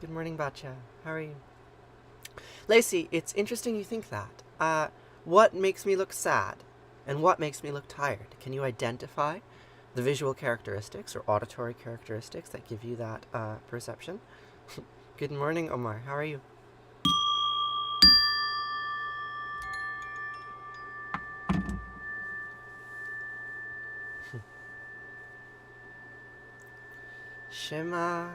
Good morning, Batcha. How are you? Lacey, it's interesting you think that. What makes me look sad? And what makes me look tired? Can you identify the visual characteristics or auditory characteristics that give you that perception? Good morning, Omar. How are you? Shema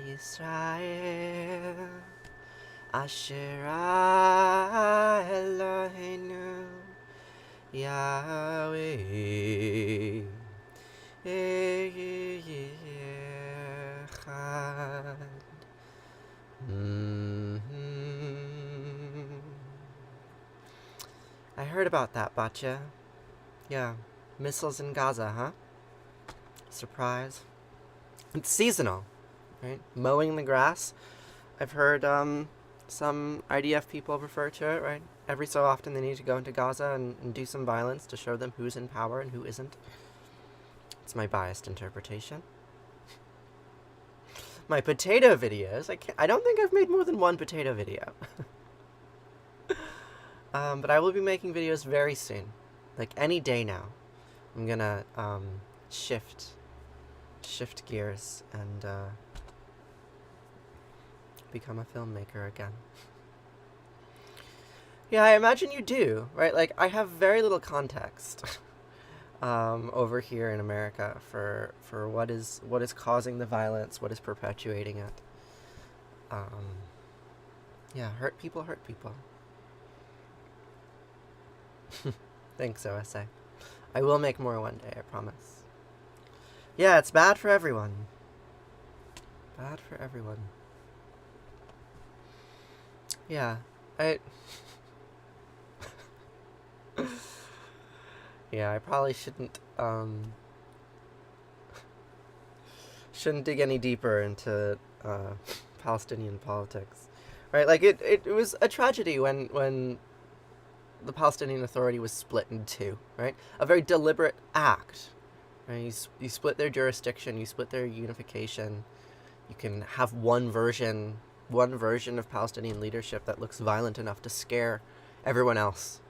Yisrael Asher Eloheinu Yahweh Echad. I heard about that, Batya. Yeah, missiles in Gaza, huh? Surprise. It's seasonal, right? Mowing the grass. I've heard some IDF people refer to it, right? Every so often they need to go into Gaza and do some violence to show them who's in power and who isn't. It's my biased interpretation. My potato videos, I don't think I've made more than one potato video. But I will be making videos very soon. Like any day now. I'm gonna shift gears and become a filmmaker again. Yeah, I imagine you do, right? Like, I have very little context over here in America for what is causing the violence, what is perpetuating it. Yeah, hurt people hurt people. Thanks, OSA. I will make more one day, I promise. Yeah, it's bad for everyone. Bad for everyone. Yeah, yeah, I probably shouldn't dig any deeper into Palestinian politics, right? Like it was a tragedy when the Palestinian Authority was split in two, right? A very deliberate act, right? You split their jurisdiction, you split their unification. You can have one version of Palestinian leadership that looks violent enough to scare everyone else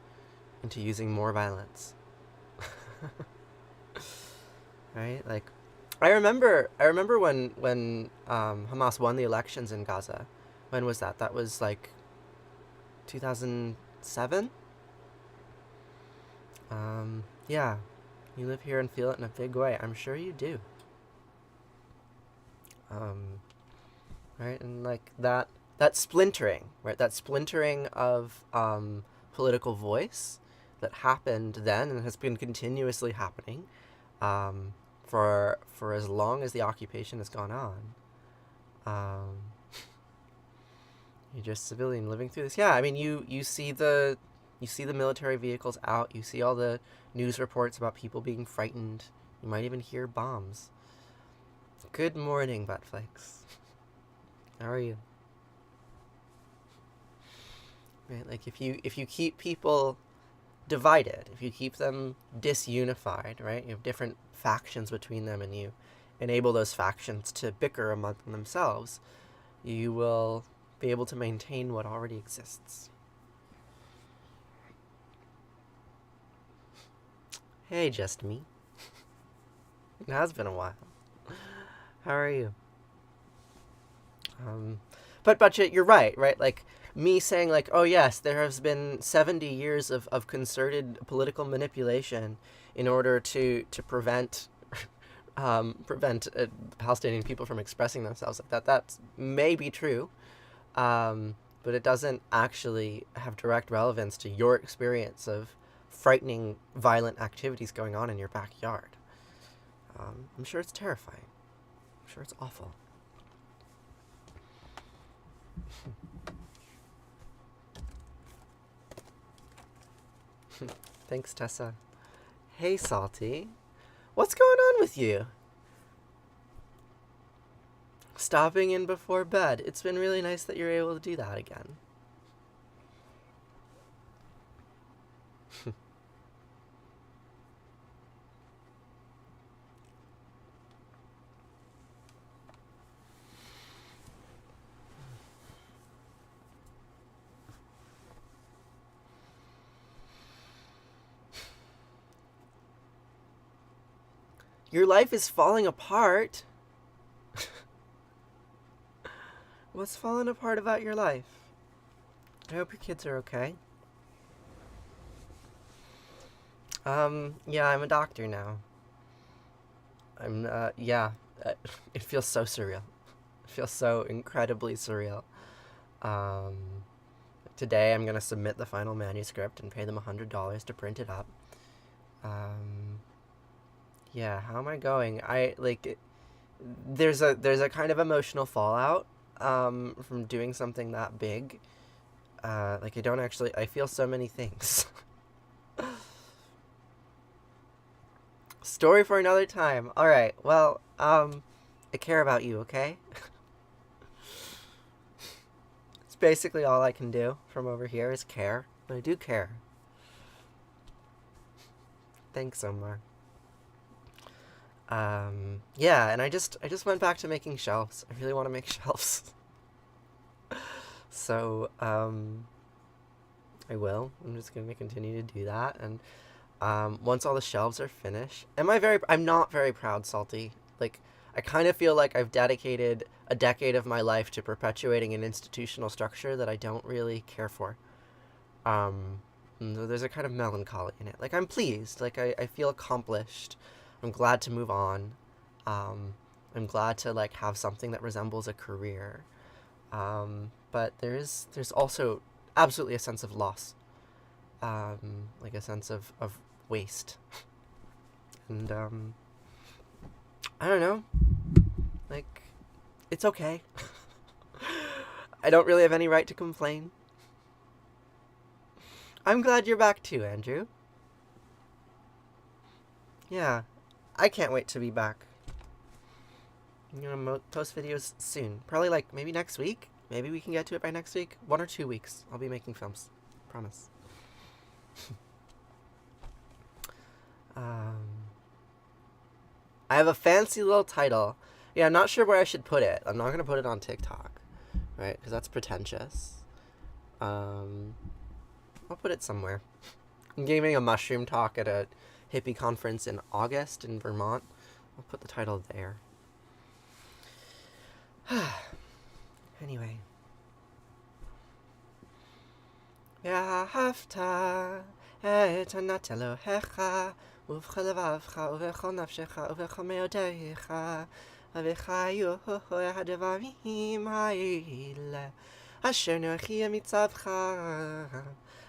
into using more violence. Right? Like, I remember when Hamas won the elections in Gaza. When was that? That was like 2007. Yeah, you live here and feel it in a big way. I'm sure you do. Right, and like that splintering, right? That splintering of political voice that happened then and has been continuously happening for as long as the occupation has gone on. You're just a civilian living through this. Yeah, I mean, you see the military vehicles out. You see all the news reports about people being frightened. You might even hear bombs. Good morning, Buttflakes. How are you? Right, like if you keep people divided, if you keep them disunified, right? You have different factions between them, and you enable those factions to bicker among themselves, you will be able to maintain what already exists. Hey, just me. It has been a while. How are you? But you're right? Like, me saying, like, oh yes, there has been 70 years of concerted political manipulation in order to prevent Palestinian people from expressing themselves like that. That may be true, but it doesn't actually have direct relevance to your experience of frightening, violent activities going on in your backyard. I'm sure it's terrifying. I'm sure it's awful. Thanks, Tessa. Hey, Salty. What's going on with you? Stopping in before bed. It's been really nice that you're able to do that again. Your life is falling apart. What's falling apart about your life? I hope your kids are okay. Yeah, I'm a doctor now. Yeah. It feels so surreal. It feels so incredibly surreal. Um, Today I'm gonna submit the final manuscript and pay them $100 to print it up. Yeah, how am I going? There's a kind of emotional fallout, from doing something that big. I feel so many things. Story for another time. Alright, well, I care about you, okay? It's basically all I can do from over here is care. But I do care. Thanks, Omar. Yeah, and I just went back to making shelves. I really want to make shelves. So, I will. I'm just gonna continue to do that, and once all the shelves are finished, I'm not very proud, Salty. Like, I kind of feel like I've dedicated a decade of my life to perpetuating an institutional structure that I don't really care for. There's a kind of melancholy in it. Like, I'm pleased. Like, I feel accomplished. I'm glad to move on. I'm glad to, like, have something that resembles a career. But there's also absolutely a sense of loss. Like a sense of waste. And, I don't know. Like, it's okay. I don't really have any right to complain. I'm glad you're back too, Andrew. Yeah, I can't wait to be back. I'm gonna post videos soon. Probably like maybe next week. Maybe we can get to it by next week. 1 or 2 weeks. I'll be making films. Promise. I have a fancy little title. Yeah, I'm not sure where I should put it. I'm not gonna put it on TikTok, right? Because that's pretentious. I'll put it somewhere. I'm giving a mushroom talk at a hippie conference in August in Vermont. I'll put the title there. Anyway. Vahafta et anat Elohecha ובכל לבבך ובכל נפשך ובכל מאודך וחיו הדברים האלה אשר נורכי מצווך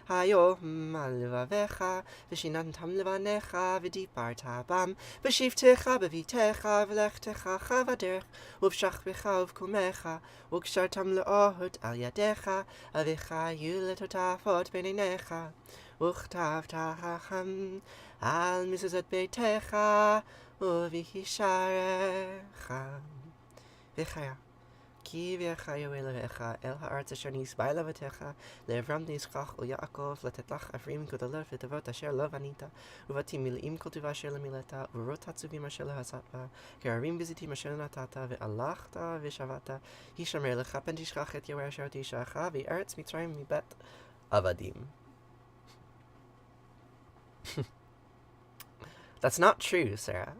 היום על לבביך ושיננתם לבניך ודיברת בם בשבתך בביתך ולכתך בדרך ובשכבך ובקומך וקשרתם לאוד על ידיך וחיו לטוטפות בין עיניך וכתבתהם על מזוזות ביתך ובשעריך וחיה כי ויחיו אלוהיך אל הארץ אשר נשבע לאבותיך לאברהם ליצחק וליעקב לתת לך אפרים גדולות וטובות אשר לא בנית ובתים מלאים כל טובה אשר למילאת וברות עצובים אשר לא עשת כהרים וזיתים אשר נתת והלכת ושבת הישמר לך פן תשכח את יהוה אשר תישאך וארץ מצרים מבית עבדים. That's not true, Sarah.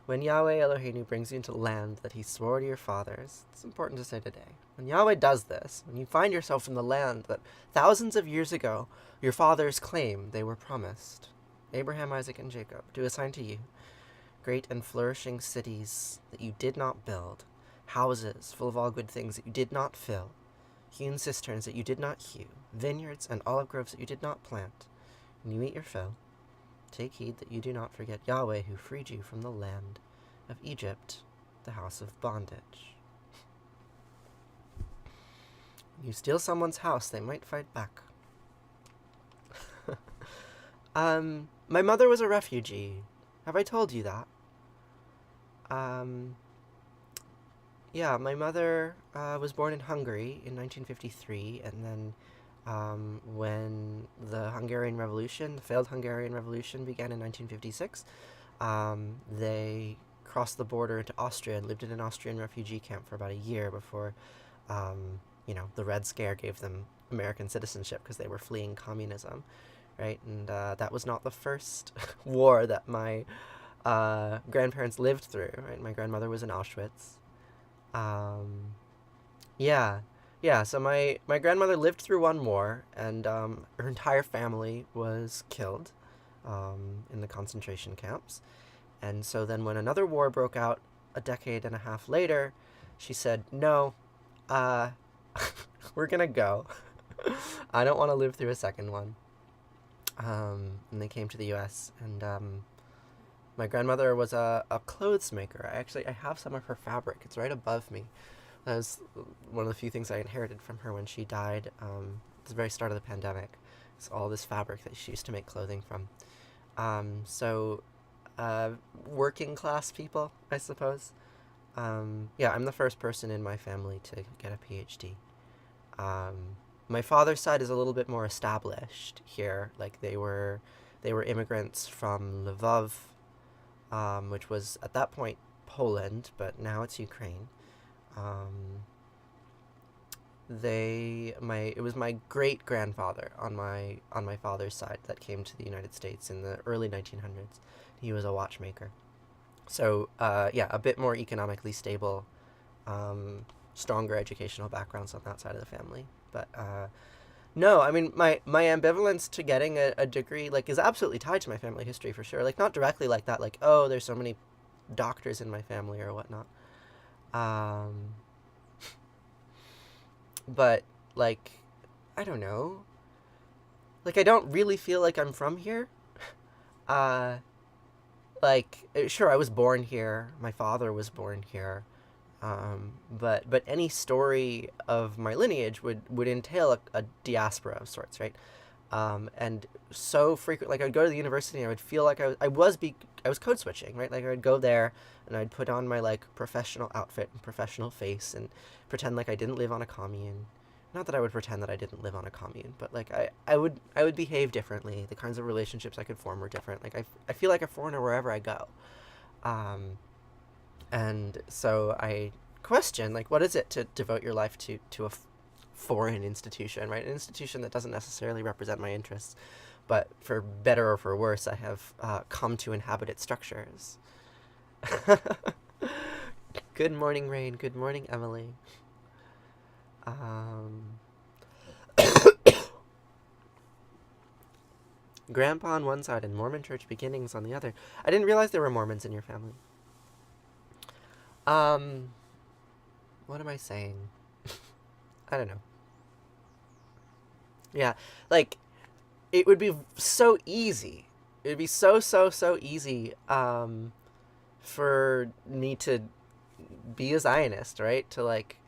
When Yahweh Eloheinu brings you into the land that he swore to your fathers, it's important to say today. When Yahweh does this, when you find yourself in the land that thousands of years ago your fathers claim they were promised, Abraham, Isaac, and Jacob, to assign to you, great and flourishing cities that you did not build, houses full of all good things that you did not fill, hewn cisterns that you did not hew, vineyards and olive groves that you did not plant, and you eat your fill, take heed that you do not forget Yahweh who freed you from the land of Egypt, the house of bondage. You steal someone's house, they might fight back. My mother was a refugee. Have I told you that? Yeah, my mother was born in Hungary in 1953, and then when the Hungarian Revolution, the failed Hungarian Revolution, began in 1956, they crossed the border into Austria and lived in an Austrian refugee camp for about a year before, the Red Scare gave them American citizenship because they were fleeing communism. right? And that was not the first war that my grandparents lived through, right? My grandmother was in Auschwitz. Yeah, yeah. So my grandmother lived through one war, and her entire family was killed in the concentration camps. And so then when another war broke out a decade and a half later, she said, "No, uh, we're gonna go. I don't want to live through a second one." And they came to the U.S. and my grandmother was a clothes maker. I have some of her fabric. It's right above me. That was one of the few things I inherited from her when she died at the very start of the pandemic. It's all this fabric that she used to make clothing from. So working class people, I suppose. Yeah, I'm the first person in my family to get a PhD. My father's side is a little bit more established here. Like they were immigrants from Lvov, which was at that point Poland, but now it's Ukraine. It was my great grandfather on my father's side that came to the United States in the early 1900s. He was a watchmaker, so yeah, a bit more economically stable, stronger educational backgrounds on that side of the family. But no, I mean my ambivalence to getting a degree like is absolutely tied to my family history for sure. Like not directly like that, like oh there's so many doctors in my family or whatnot. But like I don't know. Like I don't really feel like I'm from here. Uh like sure I was born here. My father was born here. But any story of my lineage would entail a diaspora of sorts, right? And so frequent, like I'd go to the university and I would feel like I was code switching, right? Like I would go there and I'd put on my like professional outfit and professional face and pretend like I didn't live on a commune. Not that I would pretend that I didn't live on a commune, but like I would behave differently. The kinds of relationships I could form were different. Like I feel like a foreigner wherever I go. And so I question, like, what is it to devote your life to a foreign institution, right? An institution that doesn't necessarily represent my interests, but for better or for worse, I have come to inhabit its structures. Good morning, Rain. Good morning, Emily. Grandpa on one side and Mormon church beginnings on the other. I didn't realize there were Mormons in your family. What am I saying? I don't know. Yeah, like, it would be so easy. It would be so easy, for me to be a Zionist, right? To, like,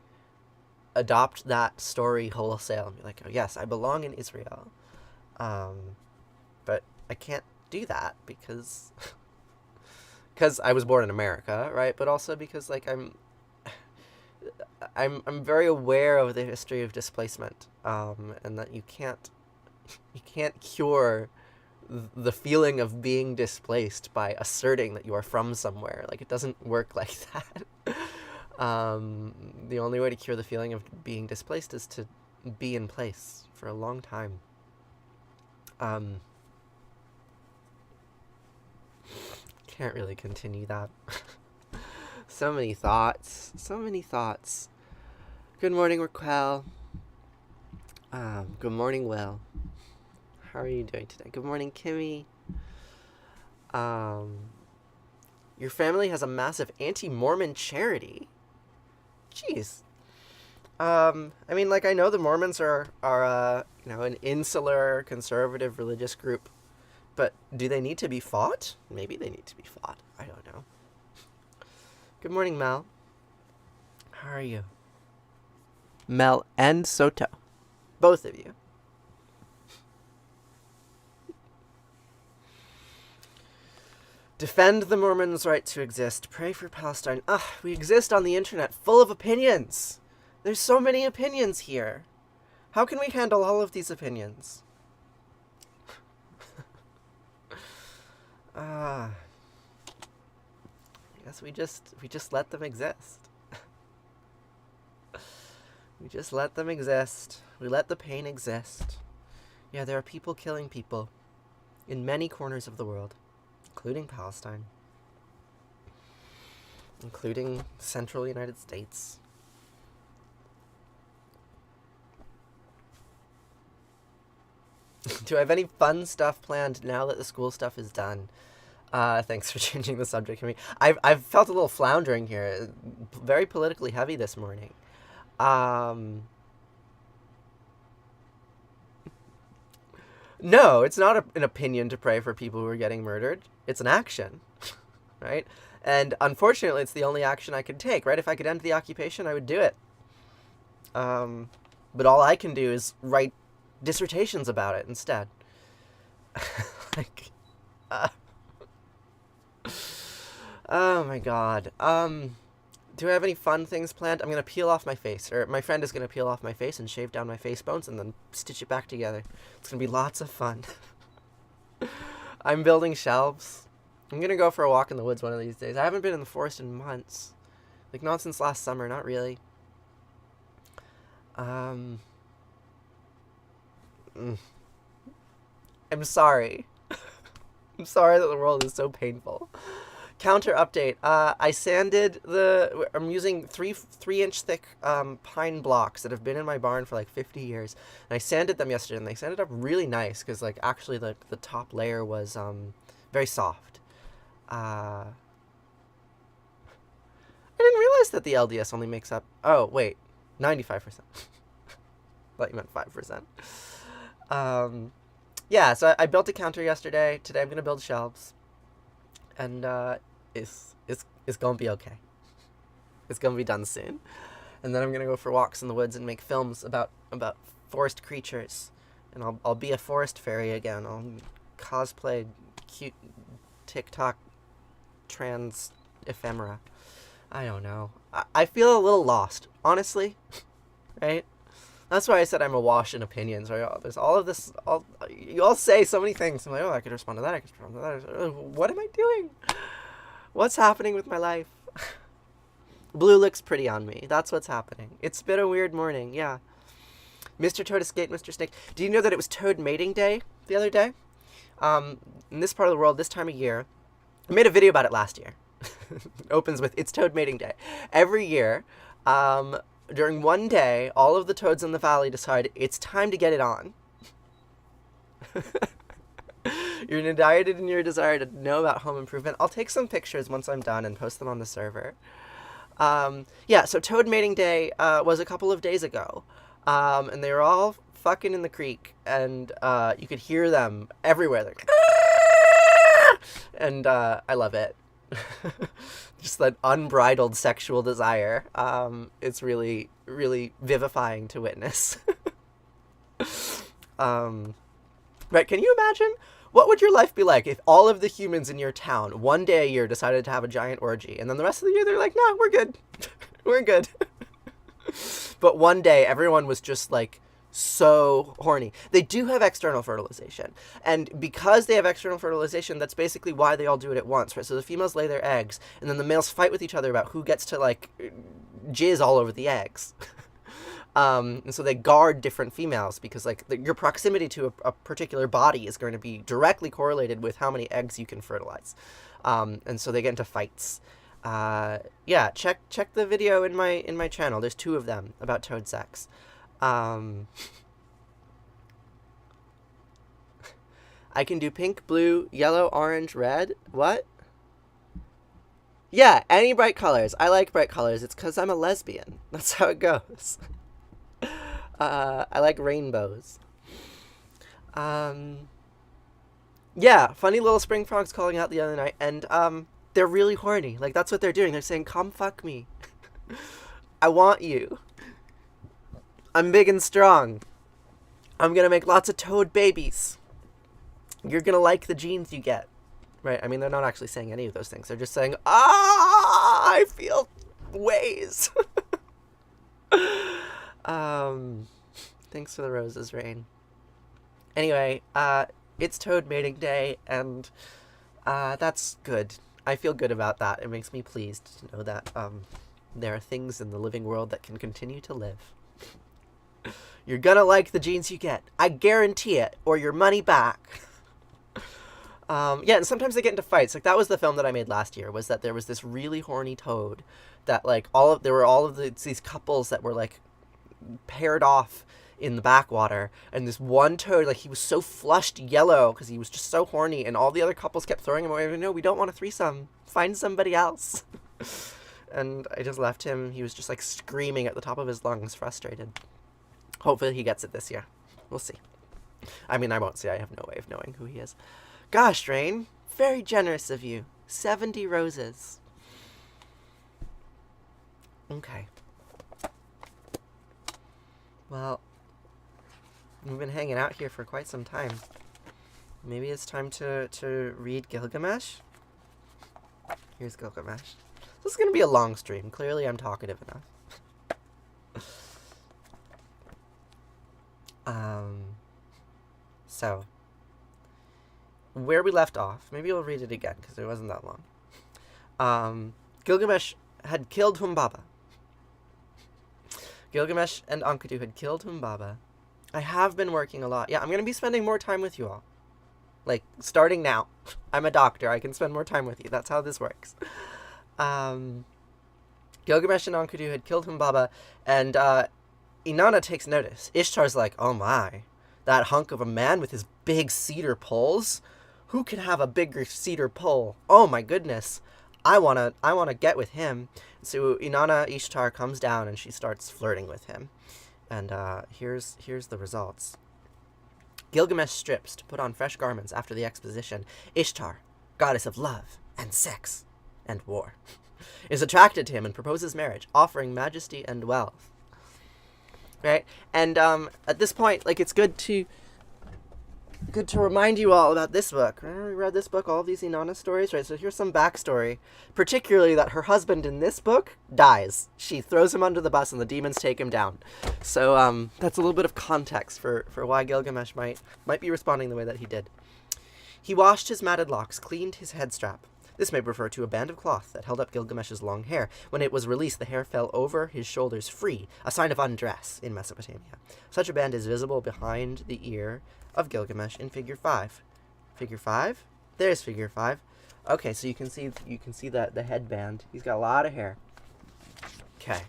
adopt that story wholesale and be like, oh, yes, I belong in Israel. But I can't do that because I was born in America, right? But also because, like, I'm very aware of the history of displacement, and that you can't cure the feeling of being displaced by asserting that you are from somewhere. Like it doesn't work like that. The only way to cure the feeling of being displaced is to be in place for a long time. Can't really continue that. So many thoughts. Good morning, Raquel. Good morning, Will. How are you doing today? Good morning, Kimmy. Your family has a massive anti-Mormon charity. Jeez. I mean, like, I know the Mormons are an insular, conservative religious group, but do they need to be fought? Maybe they need to be fought. I don't know. Good morning, Mel. How are you? Mel and Soto. Both of you. Defend the Mormons' right to exist. Pray for Palestine. We exist on the internet full of opinions. There's so many opinions here. How can we handle all of these opinions? I guess we just let them exist. We just let them exist. We let the pain exist. Yeah, there are people killing people. in many corners of the world, including Palestine, including central United States. Do I have any fun stuff planned now that the school stuff is done? Thanks for changing the subject for me. I've felt a little floundering here. Very politically heavy this morning. No, it's not an opinion to pray for people who are getting murdered. It's an action, right? And unfortunately, it's the only action I could take, right? If I could end the occupation, I would do it. But all I can do is write dissertations about it instead. Like, oh my god. Do I have any fun things planned? I'm gonna peel off my face, or my friend is gonna peel off my face and shave down my face bones and then stitch it back together. It's gonna be lots of fun. I'm building shelves. I'm gonna go for a walk in the woods one of these days. I haven't been in the forest in months. Like, not since last summer, not really. I'm sorry. I'm sorry that the world is so painful. Counter update. I sanded I'm using 3-inch thick pine blocks that have been in my barn for like 50 years. And I sanded them yesterday, and they sanded up really nice because, like, actually the top layer was very soft. I didn't realize that the LDS only makes up, 95%. Thought you meant 5%. Yeah, so I built a counter yesterday. Today I'm going to build shelves. And it's going to be okay. It's going to be done soon. And then I'm going to go for walks in the woods and make films about forest creatures. And I'll be a forest fairy again. I'll cosplay cute TikTok trans ephemera. I don't know. I feel a little lost, honestly. Right? That's why I said I'm awash in opinions. Right? There's all of this. You all say so many things. I'm like, I could respond to that. I could respond to that. What am I doing? What's happening with my life? Blue looks pretty on me. That's what's happening. It's been a weird morning. Yeah. Mr. Toad escaped Mr. Snake. Do you know that it was Toad Mating Day the other day? In this part of the world, this time of year, I made a video about it last year. It opens with, it's Toad Mating Day. Every year, during one day, all of the toads in the valley decide it's time to get it on. You're indicted in your desire to know about home improvement. I'll take some pictures once I'm done and post them on the server. Yeah, so Toad Mating Day was a couple of days ago. And they were all fucking in the creek. And you could hear them everywhere. They're like, ah! And I love it. Just that unbridled sexual desire. It's really, really vivifying to witness. Right, can you imagine? What would your life be like if all of the humans in your town, one day a year, decided to have a giant orgy, and then the rest of the year they're like, no, we're good. We're good. But one day, everyone was just, like, so horny. They do have external fertilization. And because they have external fertilization, that's basically why they all do it at once, right? So the females lay their eggs, and then the males fight with each other about who gets to, like, jizz all over the eggs. And so they guard different females because, like, your proximity to a particular body is going to be directly correlated with how many eggs you can fertilize. And so they get into fights. Yeah, check the video in my channel. There's 2 of them about toad sex. I can do pink, blue, yellow, orange, red. What? Yeah, any bright colors. I like bright colors. It's because I'm a lesbian. That's how it goes. I like rainbows. Yeah, funny little spring frogs calling out the other night, and they're really horny. Like, that's what they're doing. They're saying, come fuck me. I want you. I'm big and strong. I'm gonna make lots of toad babies. You're gonna like the genes you get. Right? I mean, they're not actually saying any of those things. They're just saying, I feel ways. Thanks for the roses, Rain. Anyway, it's Toad Mating Day, and that's good. I feel good about that. It makes me pleased to know that there are things in the living world that can continue to live. You're gonna like the genes you get. I guarantee it, or your money back. Yeah, and sometimes they get into fights. Like, that was the film that I made last year, was that there was this really horny toad that, like, there were all of these couples that were, like, paired off in the backwater, and this one toad, like, he was so flushed yellow because he was just so horny, and all the other couples kept throwing him away. No, we don't want a threesome. Find somebody else. And I just left him. He was just, like, screaming at the top of his lungs, frustrated. Hopefully he gets it this year. We'll see. I mean, I won't see. I have no way of knowing who he is. Gosh, Rain, very generous of you. 70 roses. Okay. Well, we've been hanging out here for quite some time. Maybe it's time to read Gilgamesh? Here's Gilgamesh. This is going to be a long stream. Clearly I'm talkative enough. So, where we left off, maybe we'll read it again, because it wasn't that long. Gilgamesh had killed Humbaba. Gilgamesh and Enkidu had killed Humbaba. I have been working a lot. Yeah, I'm going to be spending more time with you all. Like, starting now. I'm a doctor. I can spend more time with you. That's how this works. Gilgamesh and Enkidu had killed Humbaba, and Inanna takes notice. Ishtar's like, oh my, that hunk of a man with his big cedar poles? Who could have a bigger cedar pole? Oh my goodness. I wanna get with him. So Inanna Ishtar comes down and she starts flirting with him. And here's the results. Gilgamesh strips to put on fresh garments after the exposition. Ishtar, goddess of love and sex and war, is attracted to him and proposes marriage, offering majesty and wealth. Right? And at this point, like, it's good to remind you all about this book. Remember we read this book, all of these Inanna stories, right? So here's some backstory, particularly that her husband in this book dies. She throws him under the bus and the demons take him down. So that's a little bit of context for why Gilgamesh might be responding the way that he did. He washed his matted locks, cleaned his head strap. This may refer to a band of cloth that held up Gilgamesh's long hair. When it was released, the hair fell over his shoulders free, a sign of undress in Mesopotamia. Such a band is visible behind the ear of Gilgamesh in Figure 5. Figure 5? There's Figure 5. Okay, so you can see the headband. He's got a lot of hair. Okay.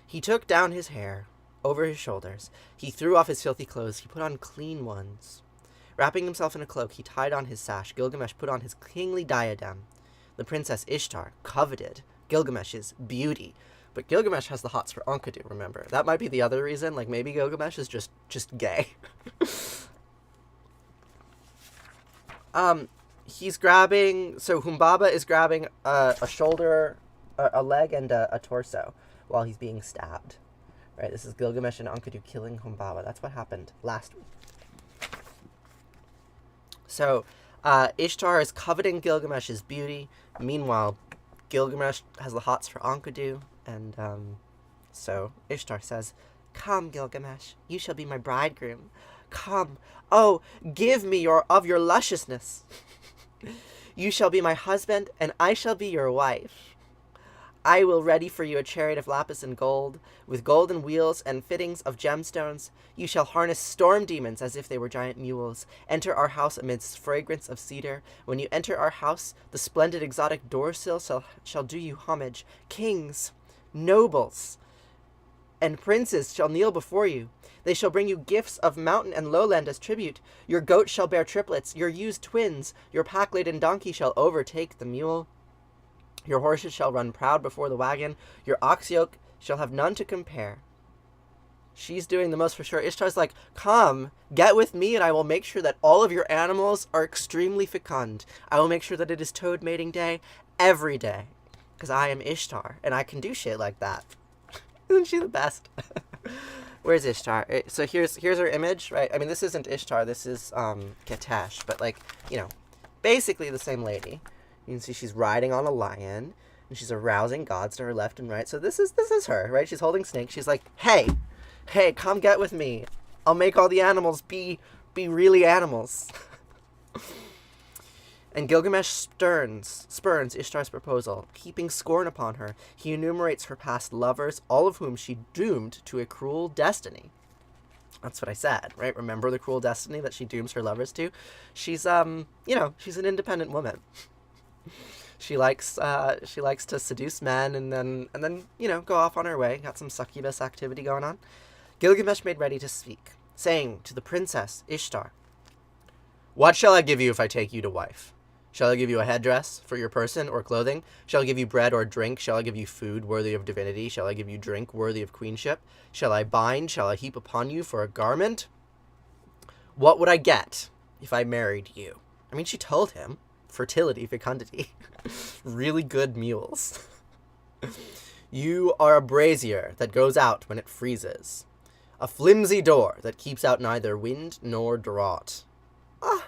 He took down his hair over his shoulders. He threw off his filthy clothes. He put on clean ones. Wrapping himself in a cloak, he tied on his sash. Gilgamesh put on his kingly diadem. The princess Ishtar coveted Gilgamesh's beauty. But Gilgamesh has the hots for Enkidu, remember. That might be the other reason. Like, maybe Gilgamesh is just gay. He's grabbing... So Humbaba is grabbing a shoulder, a leg, and a torso while he's being stabbed. Right, this is Gilgamesh and Enkidu killing Humbaba. That's what happened last week. So, Ishtar is coveting Gilgamesh's beauty. Meanwhile, Gilgamesh has the hots for Enkidu. And so Ishtar says, "Come, Gilgamesh, you shall be my bridegroom. Come, oh, give me of your lusciousness. You shall be my husband, and I shall be your wife. I will ready for you a chariot of lapis and gold, with golden wheels and fittings of gemstones. You shall harness storm demons as if they were giant mules. Enter our house amidst fragrance of cedar. When you enter our house, the splendid exotic doorsill shall do you homage. Kings, nobles, and princes shall kneel before you. They shall bring you gifts of mountain and lowland as tribute. Your goat shall bear triplets, your ewes twins. Your pack-laden donkey shall overtake the mule. Your horses shall run proud before the wagon. Your ox yoke shall have none to compare." She's doing the most for sure. Ishtar's like, "Come, get with me, and I will make sure that all of your animals are extremely fecund. I will make sure that it is toad mating day every day. Because I am Ishtar, and I can do shit like that." Isn't she the best? Where's Ishtar? So here's her image, right? I mean, this isn't Ishtar. This is Katesh. But, like, you know, basically the same lady. You can see she's riding on a lion, and she's arousing gods to her left and right. So this is her, right? She's holding snake. She's like, hey, come get with me. I'll make all the animals be really animals. And Gilgamesh spurns Ishtar's proposal. Heaping scorn upon her, he enumerates her past lovers, all of whom she doomed to a cruel destiny. That's what I said, right? Remember the cruel destiny that she dooms her lovers to? She's she's an independent woman. She likes to seduce men and then go off on her way. Got some succubus activity going on. Gilgamesh made ready to speak, saying to the princess Ishtar, "What shall I give you if I take you to wife? Shall I give you a headdress for your person or clothing? Shall I give you bread or drink? Shall I give you food worthy of divinity? Shall I give you drink worthy of queenship? Shall I bind? Shall I heap upon you for a garment? What would I get if I married you?" I mean, she told him. Fertility, fecundity. Really good mules. "You are a brazier that goes out when it freezes. A flimsy door that keeps out neither wind nor draught. Ah.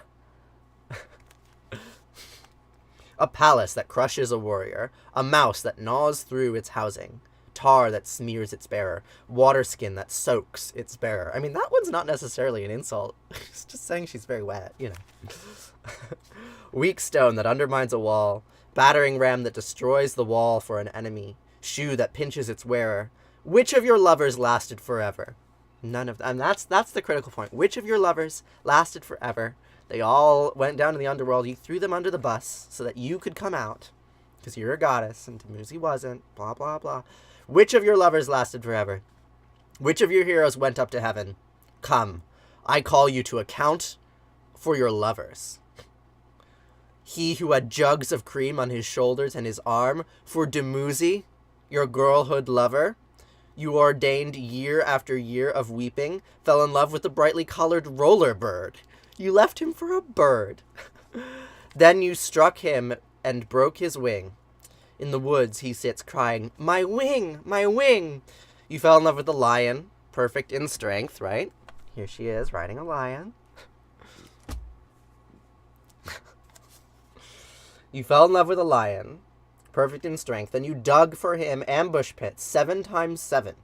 A palace that crushes a warrior, a mouse that gnaws through its housing, tar that smears its bearer, water skin that soaks its bearer." I mean, that one's not necessarily an insult. It's just saying she's very wet, "Weak stone that undermines a wall, battering ram that destroys the wall for an enemy, shoe that pinches its wearer. Which of your lovers lasted forever?" None of them. And that's the critical point. Which of your lovers lasted forever? They all went down to the underworld. You threw them under the bus so that you could come out, because you're a goddess and Tamuzi wasn't. Blah, blah, blah. Which of your lovers lasted forever? Which of your heroes went up to heaven? Come, I call you to account for your lovers. He who had jugs of cream on his shoulders and his arm, for Dumuzi, your girlhood lover, you ordained year after year of weeping, fell in love with the brightly colored roller bird. You left him for a bird. Then you struck him and broke his wing. In the woods he sits crying, "My wing, my wing." You fell in love with the lion, perfect in strength, right? Here she is, riding a lion. You fell in love with a lion, perfect in strength, and you dug for him ambush pits 7 times 7.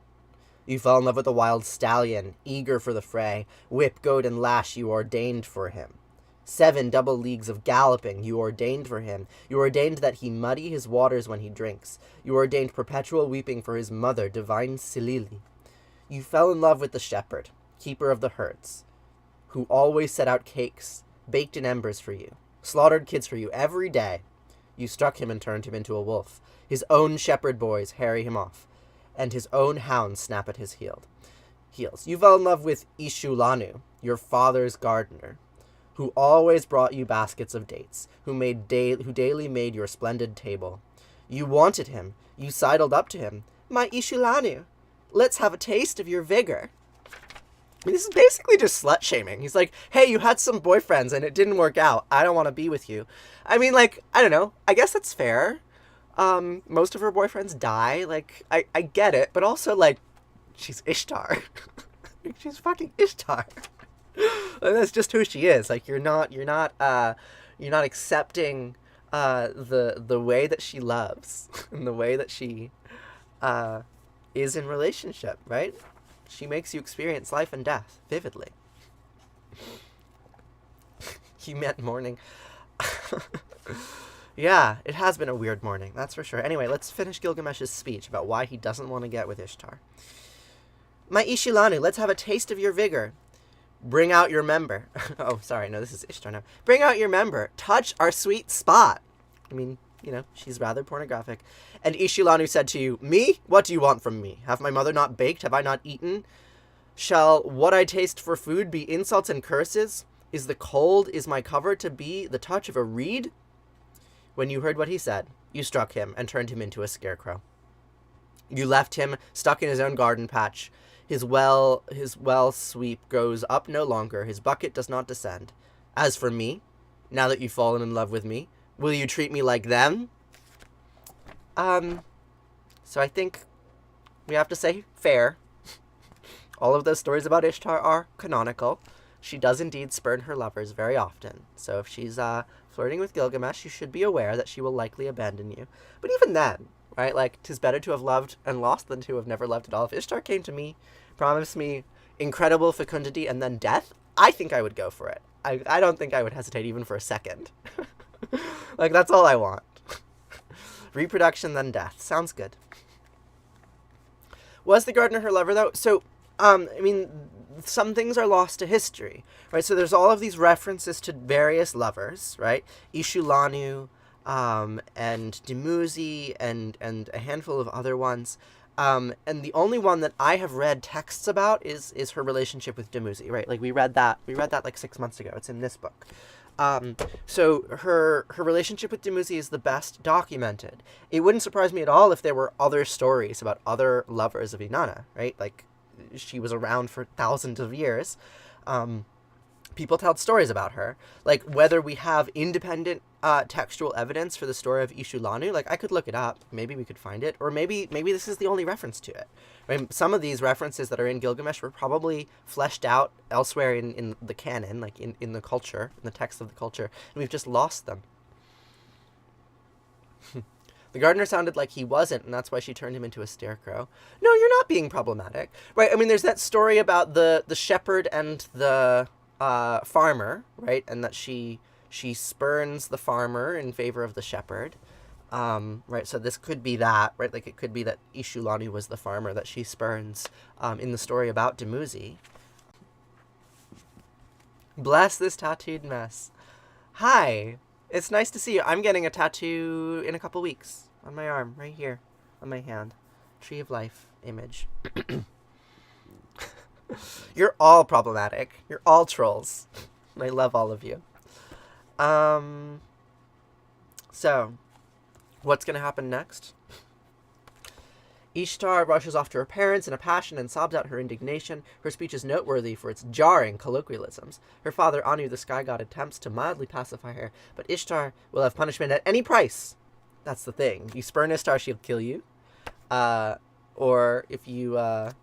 You fell in love with a wild stallion, eager for the fray. Whip, goad, and lash you ordained for him. 7 double leagues of galloping you ordained for him. You ordained that he muddy his waters when he drinks. You ordained perpetual weeping for his mother, divine Silili. You fell in love with the shepherd, keeper of the herds, who always set out cakes, baked in embers for you, slaughtered kids for you every day. You struck him and turned him into a wolf. His own shepherd boys harry him off, and his own hounds snap at his heels. You fell in love with Ishulanu, your father's gardener, who always brought you baskets of dates, who daily made your splendid table. You wanted him. You sidled up to him. "My Ishulanu, let's have a taste of your vigor." I mean, this is basically just slut-shaming. He's like, "Hey, you had some boyfriends and it didn't work out. I don't want to be with you." I mean, I don't know. I guess that's fair. Most of her boyfriends die. I get it. But also, she's Ishtar. She's fucking Ishtar. And that's just who she is. You're not accepting the way that she loves and the way that she is in relationship, right? She makes you experience life and death vividly. You meant morning. Yeah, it has been a weird morning, that's for sure. Anyway, let's finish Gilgamesh's speech about why he doesn't want to get with Ishtar. "My Ishilanu, let's have a taste of your vigor. Bring out your member." Oh, sorry, no, this is Ishtar now. "Bring out your member. Touch our sweet spot." I mean, she's rather pornographic. "And Ishilanu said to you, 'Me? What do you want from me? Have my mother not baked? Have I not eaten? Shall what I taste for food be insults and curses? Is the cold, is my cover to be the touch of a reed?' When you heard what he said, you struck him and turned him into a scarecrow. You left him stuck in his own garden patch. His well sweep goes up no longer. His bucket does not descend. As for me, now that you've fallen in love with me, will you treat me like them?" So I think we have to say fair. All of those stories about Ishtar are canonical. She does indeed spurn her lovers very often. So if she's flirting with Gilgamesh, you should be aware that she will likely abandon you. But even then, right, 'tis better to have loved and lost than to have never loved at all. If Ishtar came to me, promised me incredible fecundity and then death, I think I would go for it. I don't think I would hesitate even for a second. That's all I want. Reproduction, then death. Sounds good. Was the gardener her lover, though? So, some things are lost to history, right? So there's all of these references to various lovers, right? Ishulanu, and Dumuzi, and a handful of other ones. And the only one that I have read texts about is her relationship with Dumuzi, right? Like we read that like 6 months ago. It's in this book. So her relationship with Dumuzi is the best documented. It wouldn't surprise me at all if there were other stories about other lovers of Inanna, right? Like she was around for thousands of years. People tell stories about her. Like whether we have independent textual evidence for the story of Ishulanu, like I could look it up. Maybe we could find it, or maybe this is the only reference to it. Right? Some of these references that are in Gilgamesh were probably fleshed out elsewhere in the canon, like in the culture, in the text of the culture, and we've just lost them. The gardener sounded like he wasn't, and that's why she turned him into a scarecrow. No, you're not being problematic. Right, I mean, there's that story about the shepherd and the farmer, right? And that she spurns the farmer in favor of the shepherd. Right, so this could be that, right? Like it could be that Ishulani was the farmer that she spurns in the story about Dumuzi. Bless this tattooed mess. Hi, it's nice to see you. I'm getting a tattoo in a couple weeks on my arm, right here, on my hand. Tree of Life image. You're all problematic. You're all trolls. I love all of you. So, what's going to happen next? Ishtar rushes off to her parents in a passion and sobs out her indignation. Her speech is noteworthy for its jarring colloquialisms. Her father, Anu, the sky god, attempts to mildly pacify her, but Ishtar will have punishment at any price. That's the thing. You spurn Ishtar, she'll kill you. Or if you have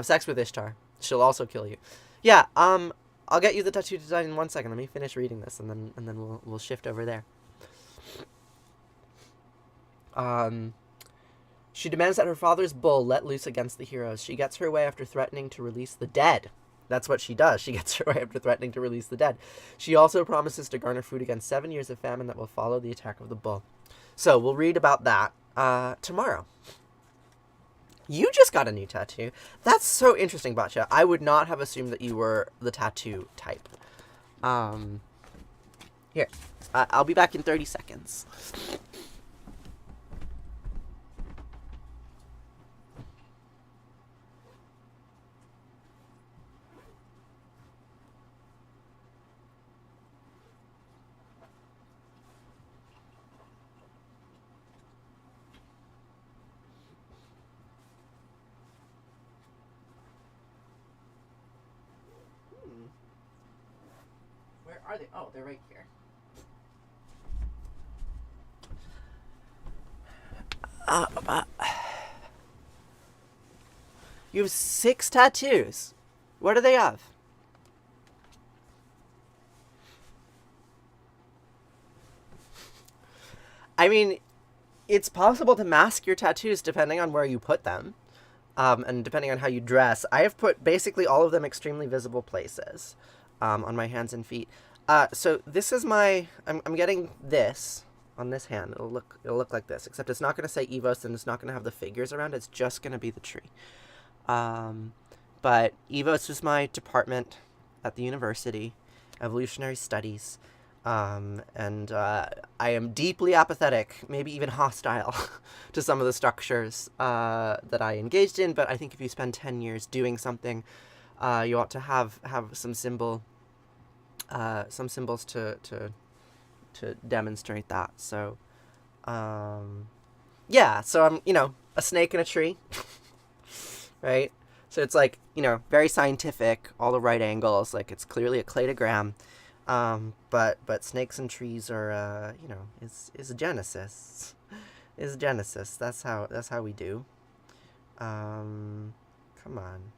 sex with Ishtar, she'll also kill you. Yeah, I'll get you the tattoo design in 1 second. Let me finish reading this, and then we'll shift over there. She demands that her father's bull let loose against the heroes. She gets her way after threatening to release the dead. That's what she does. She gets her way after threatening to release the dead. She also promises to garner food against 7 years of famine that will follow the attack of the bull. So we'll read about that tomorrow. You just got a new tattoo. That's so interesting, Batcha. I would not have assumed that you were the tattoo type. Here. I'll be back in 30 seconds. Where are they? Oh, they're right here. You have 6 tattoos. What are they of? I mean, it's possible to mask your tattoos depending on where you put them, and depending on how you dress. I have put basically all of them extremely visible places, on my hands and feet. So this is my. I'm getting this on this hand. It'll look like this, except it's not going to say Evos and it's not going to have the figures around. It's just going to be the tree. But Evos is my department at the university, evolutionary studies. And I am deeply apathetic, maybe even hostile to some of the structures that I engaged in, but I think if you spend 10 years doing something, you ought to have some symbols to demonstrate that. So, yeah, so I'm, a snake in a tree, right? So it's like, very scientific, all the right angles, like it's clearly a cladogram. But snakes and trees are, is Genesis. Is Genesis. That's how we do. Come on.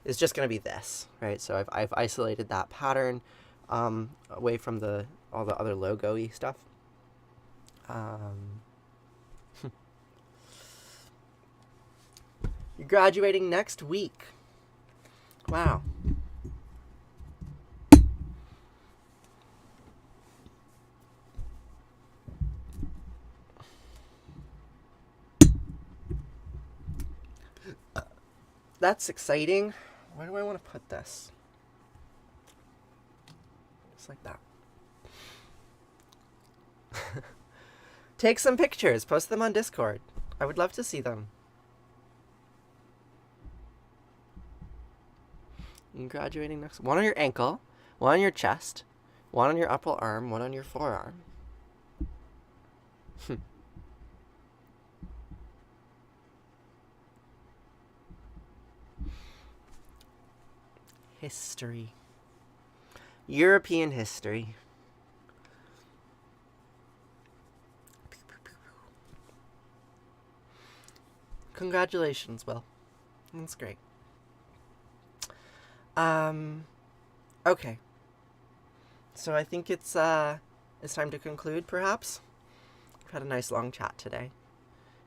It's just gonna be this, right? So I've isolated that pattern, away from all the other logo-y stuff. You're graduating next week. Wow. that's exciting. Where do I want to put this? Just like that. Take some pictures. Post them on Discord. I would love to see them. You're graduating next. One on your ankle, one on your chest, one on your upper arm, one on your forearm. History. European history. Congratulations, Will. That's great. Okay. So I think it's time to conclude, perhaps. We've had a nice long chat today.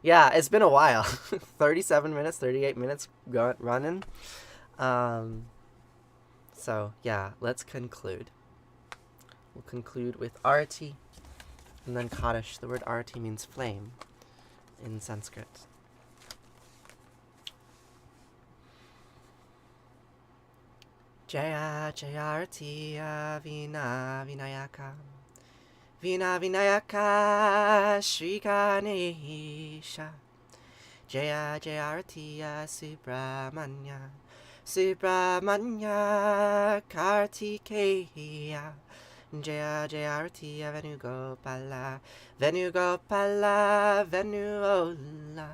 Yeah, it's been a while. 37 minutes, 38 minutes running. So, yeah, let's conclude. We'll conclude with Arati and then Kaddish. The word Arati means flame in Sanskrit. Jaya Jaya Arati Vina Vinayaka Vina Vinayaka Shri Ganesha Jaya Jaya Arati Subramanya Subramanya Kartikeya Jaya Jaya Arati Venugopala Venugopala Venuola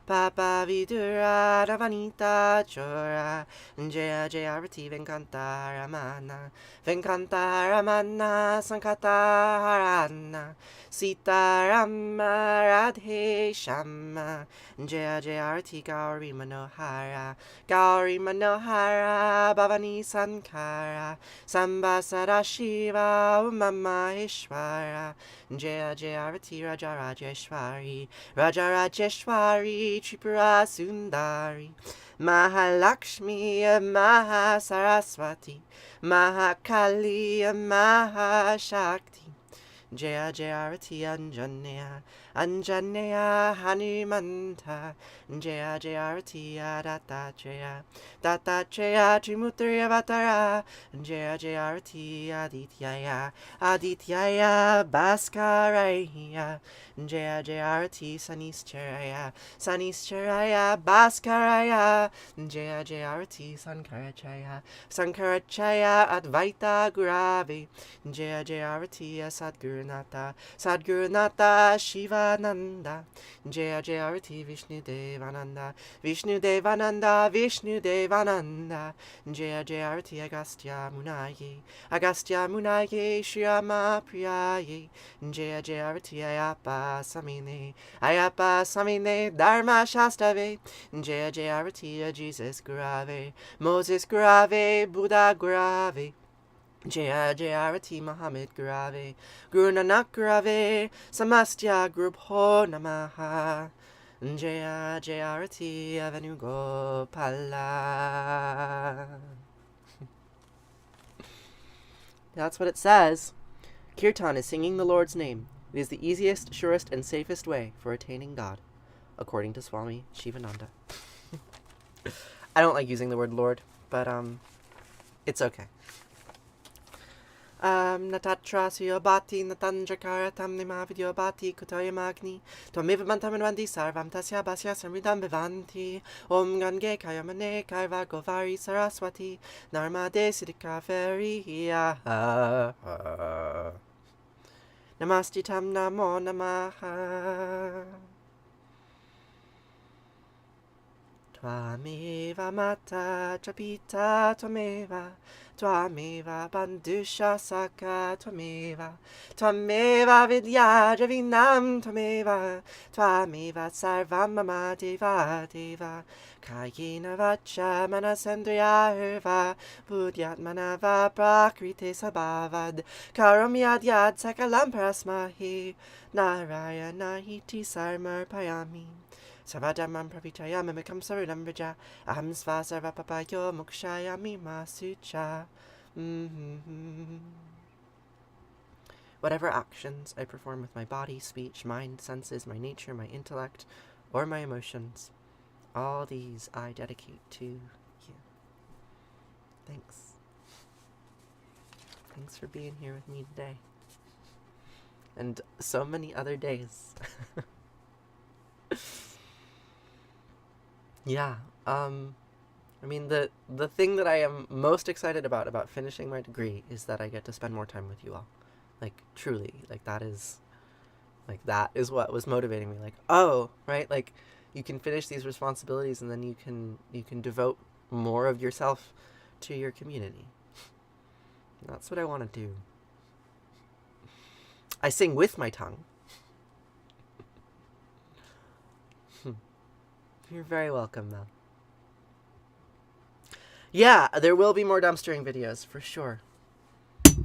Papa Vidura Ravanita Chora Jaya Jaya Arati Venkanta Ramana Venkanta Ramana Sankata Harana Sita Rama Radhe Shama Jaya Jaya Arati Gauri Manohara Gauri Manohara Bhavani Sankara Samba Sadashiva Umama Ishvara Jaya Jaya Arati Raja Rajeshwari Raja Rajeshwari Tripura Sundari Mahalakshmi Mahasaraswati Mahakali Mahashakti Jaya Jaya Arati Anjaneya Anjaneya Hanumanta Jaya Jaya Arati Dattatreya Dattatreya Trimutri Avatara Jaya Jaya Arati Adityaya Adityaya Bhaskaraya Jaya Jaya Arati Sanischaraya Sanischaraya Bhaskaraya Jaya Jaya Arati Sankarachaya Sankarachaya Advaita Gurave Jaya Jaya Arati Sadgurunata Sadgurunata Shivananda Jaya Jaya Arati Vishnu Devananda Vishnu Devananda Vishnu Devananda Jaya Jaya Arati Agastya Munaye Agastya Munaye Shriyama Priyaye Jaya Jaya Arati Ayapa Samine Ayapa Samine Dharma Shastave Jaya Jaya Arati Jesus Gurave Moses Gurave Buddha Gurave Jaya Jaya Arati Muhammad Gurave Guru Nanak Gurave Samastya Grubho Namaha Jaya Jaya Arati Venugopala. That's what it says. Kirtan is singing the Lord's name. It is the easiest, surest, and safest way for attaining God, according to Swami Shivananda. I don't like using the word Lord, but it's okay. Natatra Suyobati Natandrakara Tamnima Vidyobati Kutoyamagni Twamiva Bantamanwandi Sarvam Tasya Basya Samridam Bivanti Om Gange Kayamane Kaiva Govari Saraswati Narmade Siddhika Feriya Namastitam Namo Namaha Twameva Mata Trapita Twameva Twameva Bandusha Saka Twameva Twameva Vidya Javinam Twameva Twameva Sarvam Mama Deva Deva Kayena Vacha Manasendriya Urva Budyat Manava Prakriti Sabhavad Karamyad Yad Sakalam Prasmahi Narayana Hiti Sarmar Payami Sarvadamam Pravitaya Mimikam Sarudam Vrija Aham Sva Sarvapapayo Mukshaya Mima Sucha. Whatever actions I perform with my body, speech, mind, senses, my nature, my intellect, or my emotions, All these I dedicate to you. Thanks. Thanks for being here with me today. And so many other days. Yeah. I mean, the thing that I am most excited about finishing my degree is that I get to spend more time with you all. Like, truly. Like, that is what was motivating me. Like, oh, right? Like, you can finish these responsibilities and then you can devote more of yourself to your community. That's what I want to do. I sing with my tongue. You're very welcome, though. Yeah, there will be more dumpstering videos, for sure.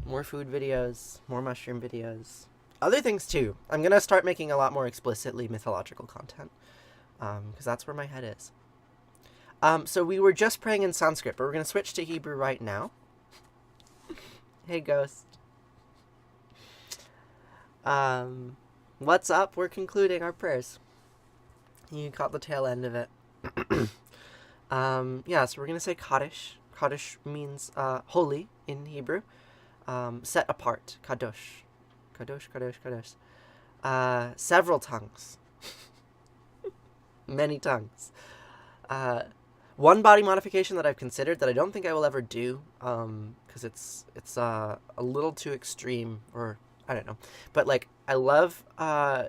More food videos, more mushroom videos. Other things, too. I'm going to start making a lot more explicitly mythological content. Because that's where my head is. So we were just praying in Sanskrit, but we're going to switch to Hebrew right now. Hey, Ghost. What's up? We're concluding our prayers. You caught the tail end of it. Yeah, so we're going to say Kaddish. Kaddish means holy in Hebrew. Set apart. Kadosh. Kadosh, Kadosh, Kadosh. Several tongues. Many tongues. One body modification that I've considered that I don't think I will ever do, because it's a little too extreme, or I don't know. But, like, I love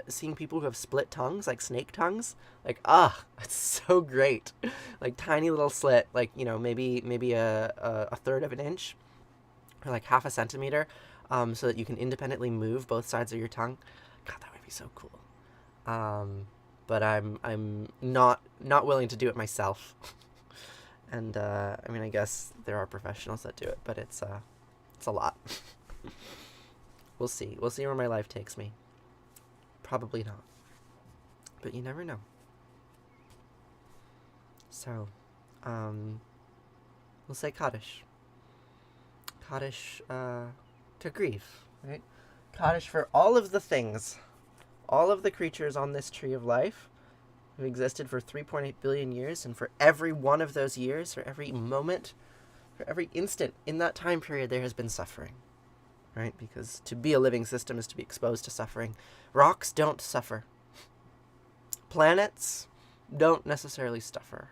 seeing people who have split tongues, like snake tongues. Like, it's so great. Like, tiny little slit, like, you know, maybe a third of an inch, or like half a centimeter, so that you can independently move both sides of your tongue. God, that would be so cool. But I'm not willing to do it myself. And I mean, I guess there are professionals that do it, but it's a lot. We'll see where my life takes me. Probably not, but you never know. So, we'll say Kaddish. Kaddish to grieve, right? Kaddish for all of the things, all of the creatures on this tree of life who existed for 3.8 billion years, and for every one of those years, for every moment, for every instant in that time period, there has been suffering, right? Because to be a living system is to be exposed to suffering. Rocks don't suffer. Planets don't necessarily suffer.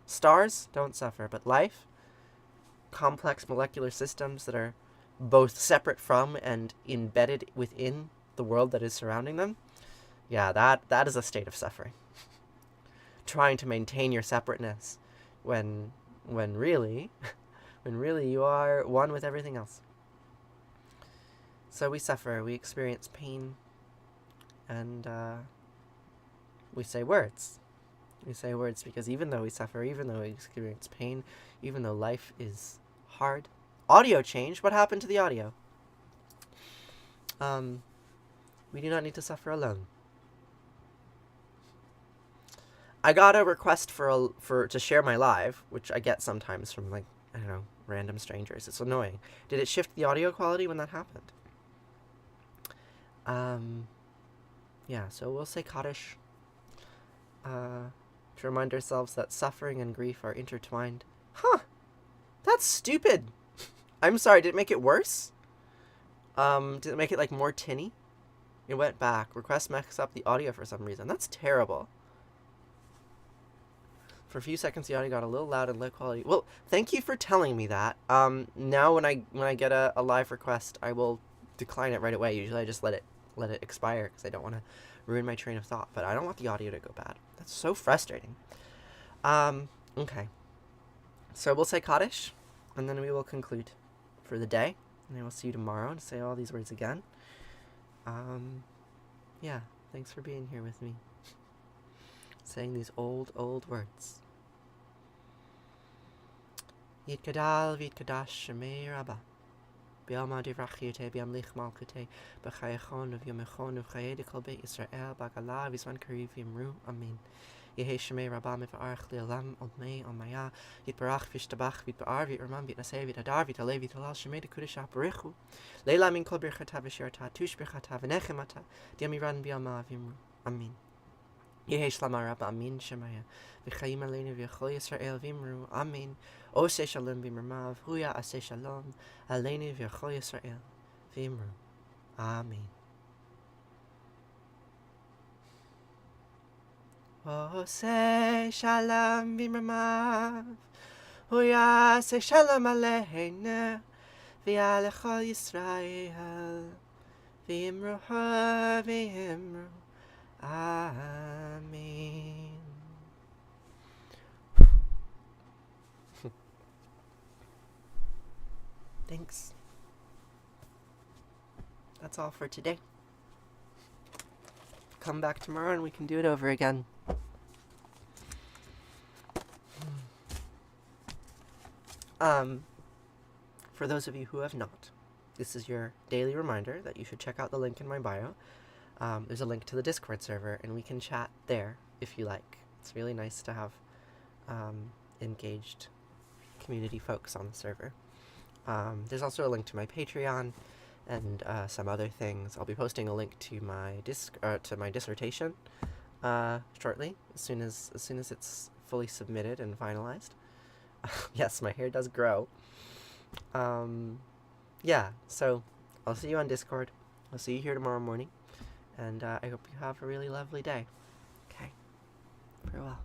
Stars don't suffer, but life, complex molecular systems that are both separate from and embedded within the world that is surrounding them, yeah, that is a state of suffering. Trying to maintain your separateness when really you are one with everything else. So we suffer, we experience pain, and we say words. We say words because even though we suffer, even though we experience pain, even though life is hard. Audio changed. What happened to the audio? We do not need to suffer alone. I got a request to share my live, which I get sometimes from, like, I don't know, random strangers. It's annoying. Did it shift the audio quality when that happened? Yeah, so we'll say Kaddish. To remind ourselves that suffering and grief are intertwined. Huh. That's stupid. I'm sorry, did it make it worse? Did it make it, like, more tinny? It went back. Request messed up the audio for some reason. That's terrible. For a few seconds, the audio got a little loud and low quality. Well, thank you for telling me that. Now when I get a live request, I will decline it right away. Usually I just let it expire because I don't want to ruin my train of thought. But I don't want the audio to go bad. That's so frustrating. Okay. So we'll say Kaddish, and then we will conclude for the day. And I will see you tomorrow to say all these words again. Yeah, thanks for being here with me. Saying these old words. Yitkadal vitkadash shemei rabba. Bialma divrachiyate biamlich malkate. B'chayachon of yomechon uvchayede kolbe Israel bagala visvan kariv yimru. Amen. Yehe shemei rabba mivarach li'olam odmei omaya. Yitbarach vishtabach vitbar vitrman vitnaseh vitadar vitaleh vitalal shemei dekudesha barichu. Leila min kol birchata v'shirata tush birchata v'nechemata. Diamiran bialma vimru. Amen. Yehi Shlama Rabba Amin Shemaya. V'chaim Aleinu v'Yachol Yisrael v'imru. Amin. Oseh Shalom v'Mermav. Huya Aseh Shalom. Aleinu v'Yachol Yisrael v'imru. Amen. Oseh Shalom v'Mermav. Huya Aseh Shalom Aleinu v'Yachol Yisrael v'imru v'imru. Amen. Thanks. That's all for today. Come back tomorrow and we can do it over again. For those of you who have not, this is your daily reminder that you should check out the link in my bio. There's a link to the Discord server, and we can chat there if you like. It's really nice to have engaged community folks on the server. There's also a link to my Patreon and some other things. I'll be posting a link to my dissertation shortly, as soon as it's fully submitted and finalized. Yes, my hair does grow. Yeah, so I'll see you on Discord. I'll see you here tomorrow morning. And I hope you have a really lovely day. Okay. Farewell.